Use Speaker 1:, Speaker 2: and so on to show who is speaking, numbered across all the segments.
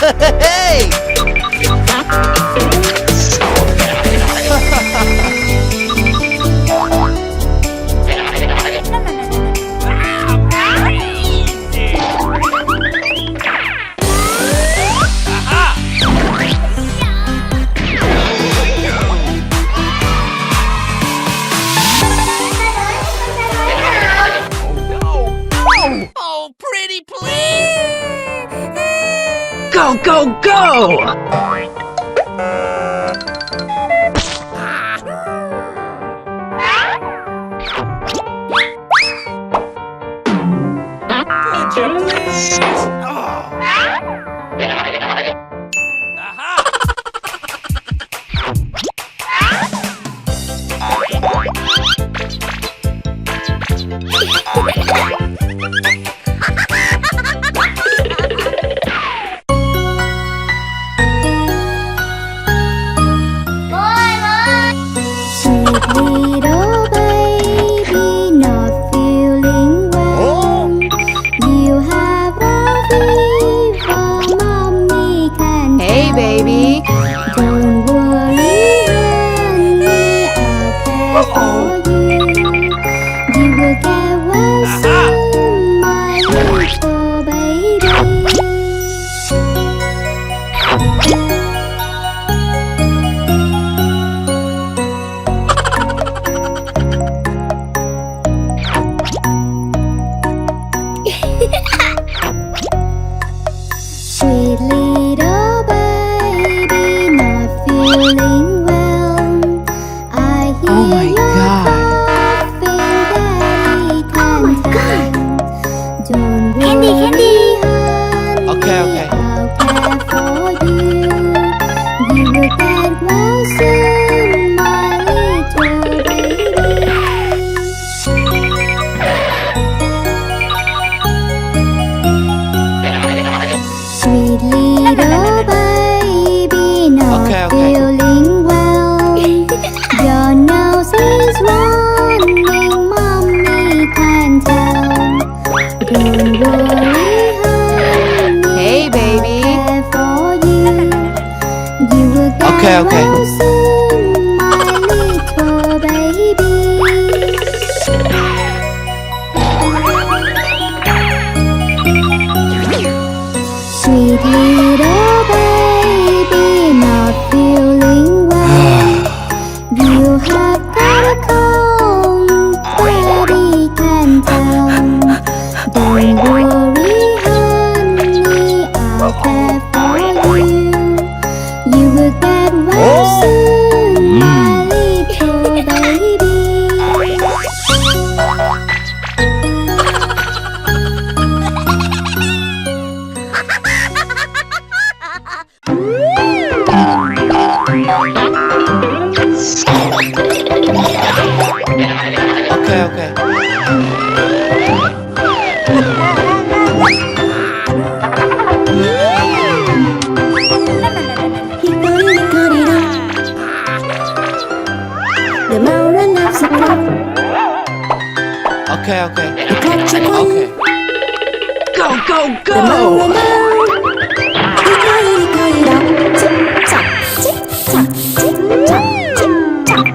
Speaker 1: Hey!
Speaker 2: Oh, pretty please!
Speaker 3: Go, go, go!
Speaker 2: Could you please? Oh. Aha!
Speaker 4: Little baby not feeling well. You have a fever, mommy can
Speaker 5: Hey,
Speaker 4: tell.
Speaker 5: baby.
Speaker 4: Don't worry, honey, I'll care for you. You will get well soon, my little baby. Sweet little baby not feeling well. I hear
Speaker 5: Oh my
Speaker 4: you're
Speaker 5: God.
Speaker 4: coughing, Daddy can tell. Don't worry, honey,
Speaker 1: Okay.
Speaker 4: I'll care for you. You will get well soon, my little baby. Sweet little baby not
Speaker 1: Okay.
Speaker 4: feeling well. Your nose is running, mommy can tell. Don't worry, honey,
Speaker 5: Hey, baby.
Speaker 4: I'll care for you. You will get
Speaker 1: Okay.
Speaker 4: well soon, my little baby. Sweet little baby not feeling well. You have got a cold, Daddy can tell. Don't worry, honey, I'll care for you. You will get well soon, my little baby.
Speaker 1: Okay.
Speaker 4: The mountain loves a clock.
Speaker 1: Okay.
Speaker 4: The clock should run.
Speaker 1: Okay.
Speaker 3: Go, go,
Speaker 4: The
Speaker 3: go!
Speaker 4: mountain tick tock, tick tock, tick tock, tick tock.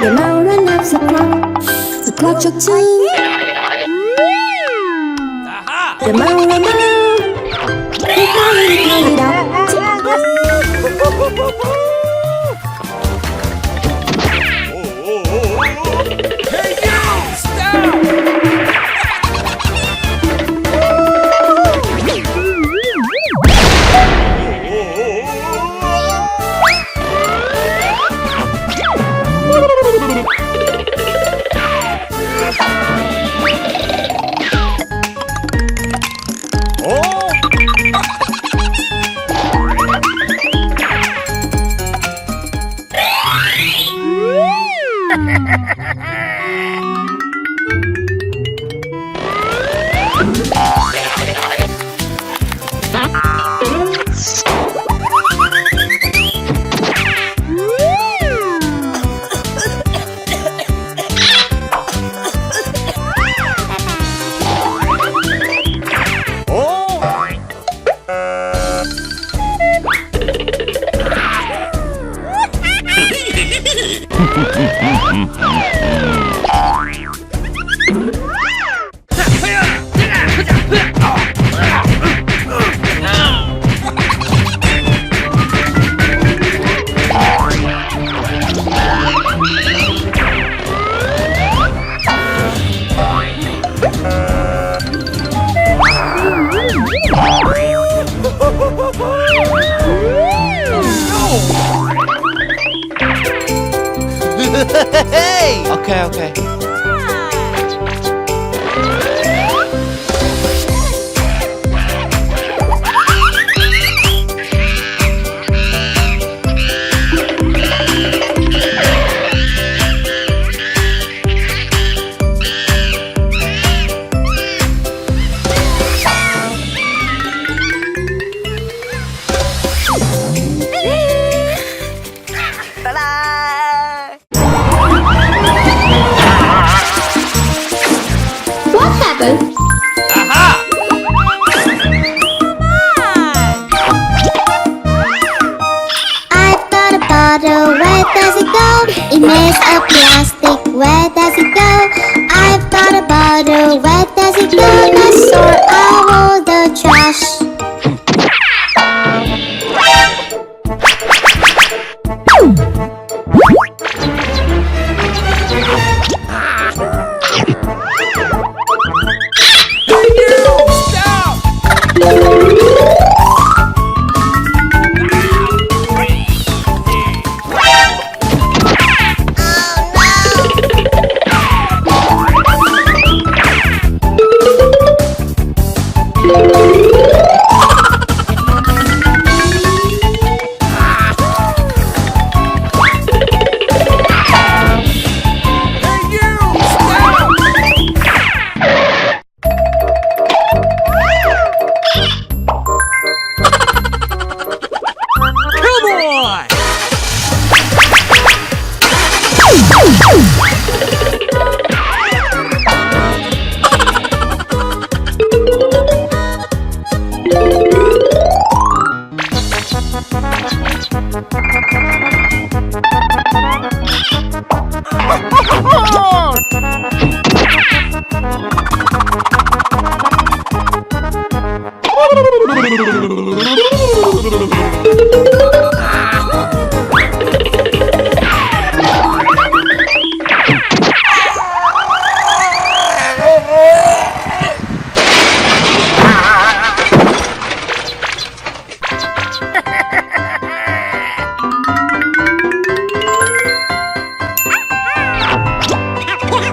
Speaker 4: The mountain loves a clock. The clock struck two.
Speaker 2: Aha!
Speaker 4: The mountain
Speaker 2: Hey, you! Stop!
Speaker 1: Okay, okay.
Speaker 4: What happened?
Speaker 2: Aha!
Speaker 4: I've got a bottle, where does it go? It makes of plastic, where does it go? I've got a bottle, where does it go? Let's sort out all the trash.
Speaker 2: Stop! Hey, you! Stop!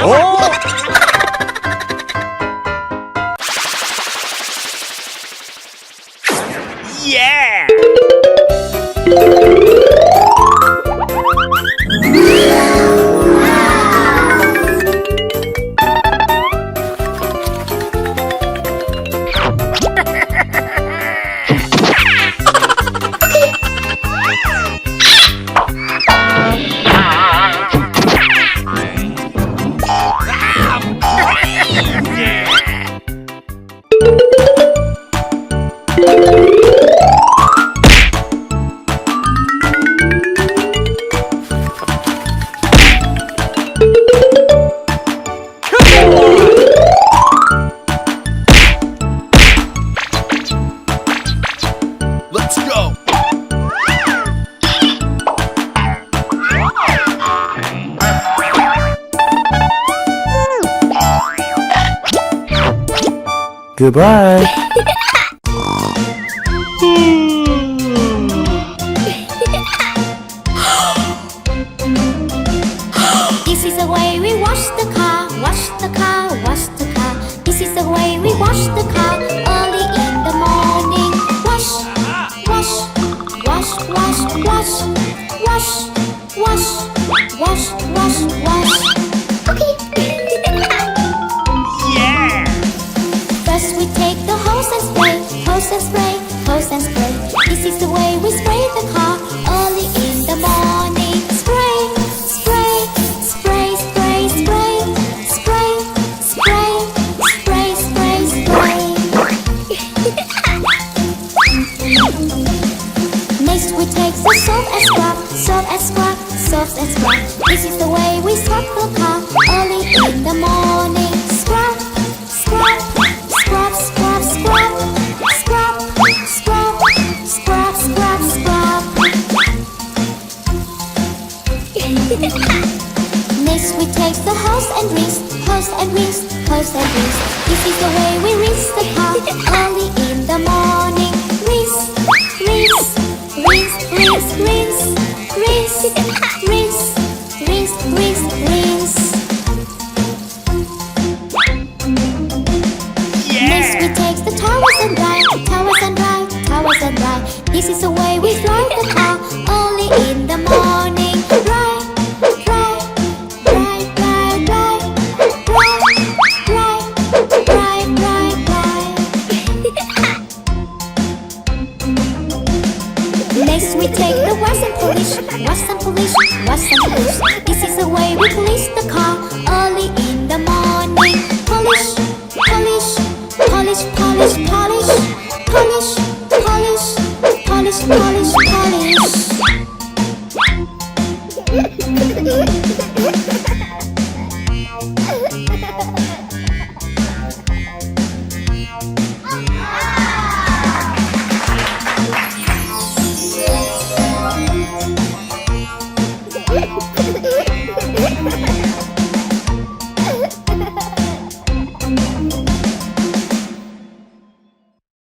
Speaker 2: Come on! Yeah! Let's go!
Speaker 1: Goodbye.
Speaker 4: This is the way we wash the car, wash the car, wash the car. This is the way we wash the car early in the morning. Wash, wash, wash, wash, wash, wash, wash, wash, wash, wash. Okay.
Speaker 2: Yeah!
Speaker 4: First we take the hose and spray, hose and spray, hose and spray. This is the way we spray the car early in the morning. Spray, spray, spray, spray, spray, spray, spray, spray, spray, spray. Next we take the soap and scrub, soap and scrub, soap scrubs and scrub. This is the way we scrub the car early in the morning. Scrub, scrub, scrub, scrub, scrub. Scrub, scrub, scrub, scrub, scrub. Next we take the hose and rinse, hose and rinse, hose and rinse. This is the way we rinse the car early in the morning. Rinse, rinse, rinse, rinse, rinse, rinse, rinse, rinse, rinse, rinse. Next we take the towels and dry, towels and dry, towels and dry. This is the way we dry the car early in the morning. Dry, dry, dry, dry, dry, dry, dry, dry, dry, dry. Next we take the wash and polish, wash and polish, wash and polish. This is the way we polish the car early in the morning. Polish, polish, polish, polish, polish, polish, polish, polish, polish, polish.